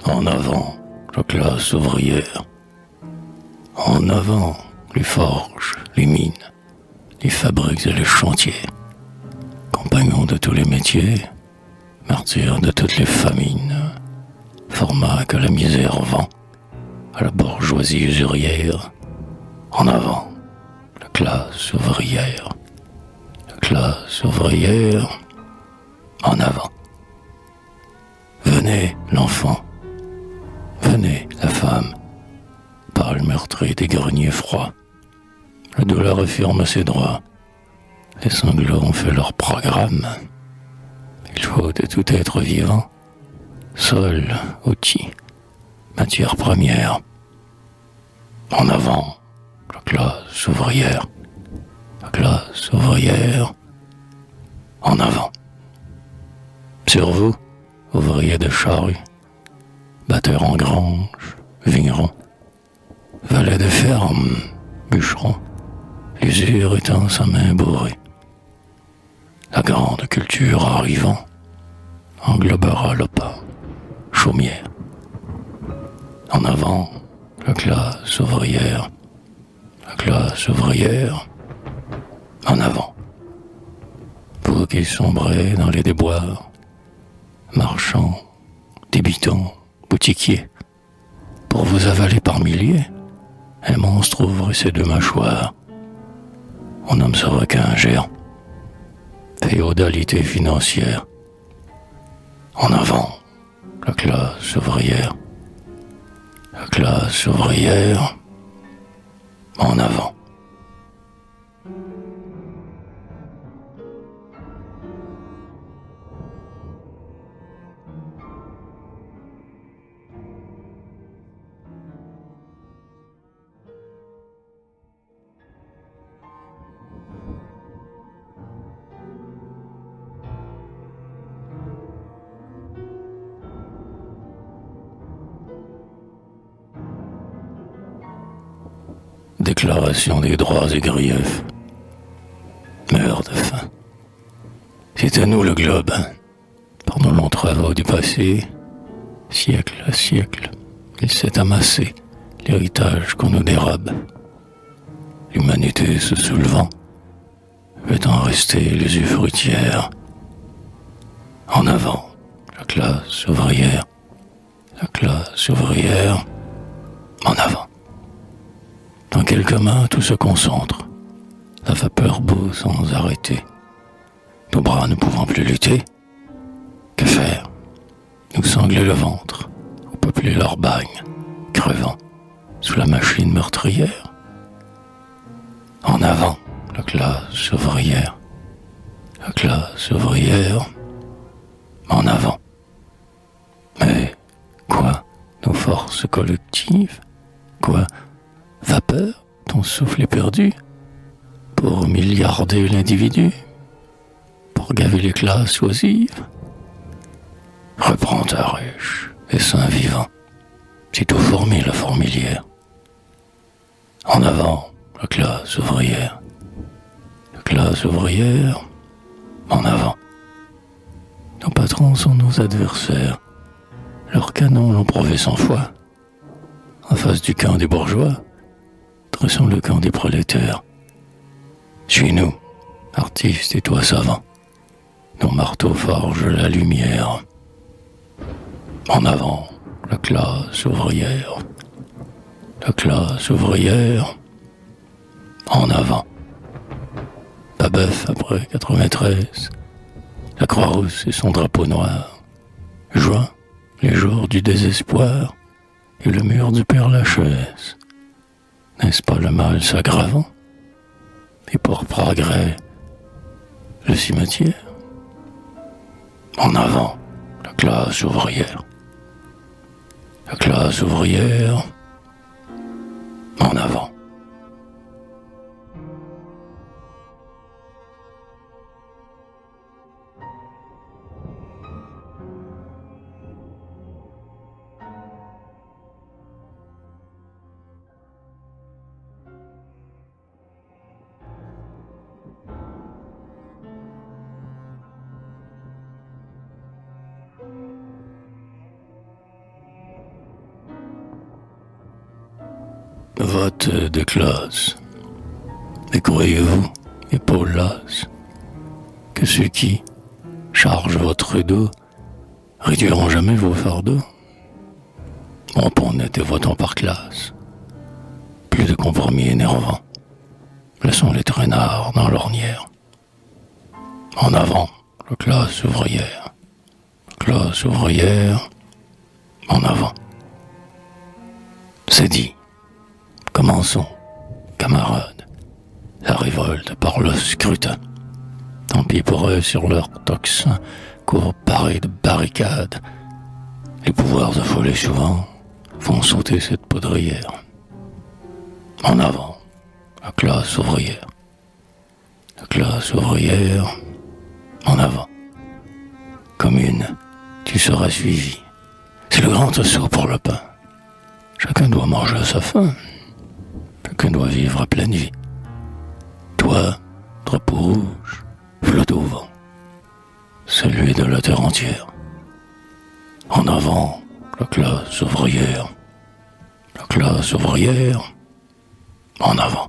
En avant, la classe ouvrière. En avant, les forges, les mines, les fabriques et les chantiers. Compagnons de tous les métiers, martyrs de toutes les famines, format que la misère vend à la bourgeoisie usurière. En avant, la classe ouvrière. La classe ouvrière, en avant. Venez, l'enfant. Venez, la femme. Par le meurtrier des greniers froids. La douleur affirme ses droits. Les sanglots ont fait leur programme. Il faut de tout être vivant. Sol, outil, matière première. En avant, la classe ouvrière. La classe ouvrière. En avant. Sur vous, ouvriers de charrue, batteurs en grange, vignerons, valets de ferme, bûcherons, l'usure étend sa main bourrée. La grande culture arrivant englobera le pain, chaumière. En avant, la classe ouvrière. La classe ouvrière. En avant. Vous qui sombrez dans les déboires, marchands, débitants, boutiquiers, pour vous avaler par milliers, un monstre ouvre ses deux mâchoires. On nomme ce requin géant. Féodalité financière. En avant, la classe ouvrière. La classe ouvrière. En avant. Déclaration des droits et griefs. Meurt de faim. C'est à nous le globe. Par nos longs travaux du passé, siècle à siècle, il s'est amassé l'héritage qu'on nous dérobe. L'humanité se soulevant veut en rester l'usufruitière. En avant, la classe ouvrière. La classe ouvrière. En avant. Dans quelques mains, tout se concentre. La vapeur bout sans arrêter. Nos bras ne pouvant plus lutter. Que faire? Nous sangler le ventre, ou peupler leur bagne, crevant sous la machine meurtrière. En avant, la classe ouvrière. La classe ouvrière. En avant. Mais quoi? Nos forces collectives? Quoi? Vapeur, ton souffle est perdu? Pour milliarder l'individu? Pour gaver les classes oisives? Reprends ta ruche, et saint vivant. C'est tout fourmi la fourmilière. En avant, la classe ouvrière. La classe ouvrière. En avant. Nos patrons sont nos adversaires. Leurs canons l'ont prouvé 100 fois. En face du camp des bourgeois, dressons le camp des prolétaires. Suis-nous, artistes et toi savants. Nos marteaux forgent la lumière. En avant, la classe ouvrière. La classe ouvrière. En avant. Babeuf après 93. La Croix-Rousse et son drapeau noir. Juin, les jours du désespoir et le mur du Père-Lachaise. N'est-ce pas le mal s'aggravant? Et pour progrès, le cimetière. En avant, la classe ouvrière. La classe ouvrière. En avant. vote des classes. Et croyez-vous, épaules lasses, que ceux qui chargent votre dos réduiront jamais vos fardeaux? Bon, pour net et votons par classe. Plus de compromis énervants. Laissons les traînards dans l'ornière. En avant, la classe ouvrière. La classe ouvrière, en avant. C'est dit. Commençons, camarades, la révolte par le scrutin. Tant pis pour eux sur leur tocsin, courent parés de barricades. Les pouvoirs affolés souvent font sauter cette poudrière. En avant, la classe ouvrière. La classe ouvrière, en avant. Commune, tu seras suivi. C'est le grand assaut pour le pain. Chacun doit manger à sa faim. Chacun doit vivre à pleine vie. Toi, drapeau rouge, flotte au vent. Celui de la terre entière. En avant, la classe ouvrière. La classe ouvrière, en avant.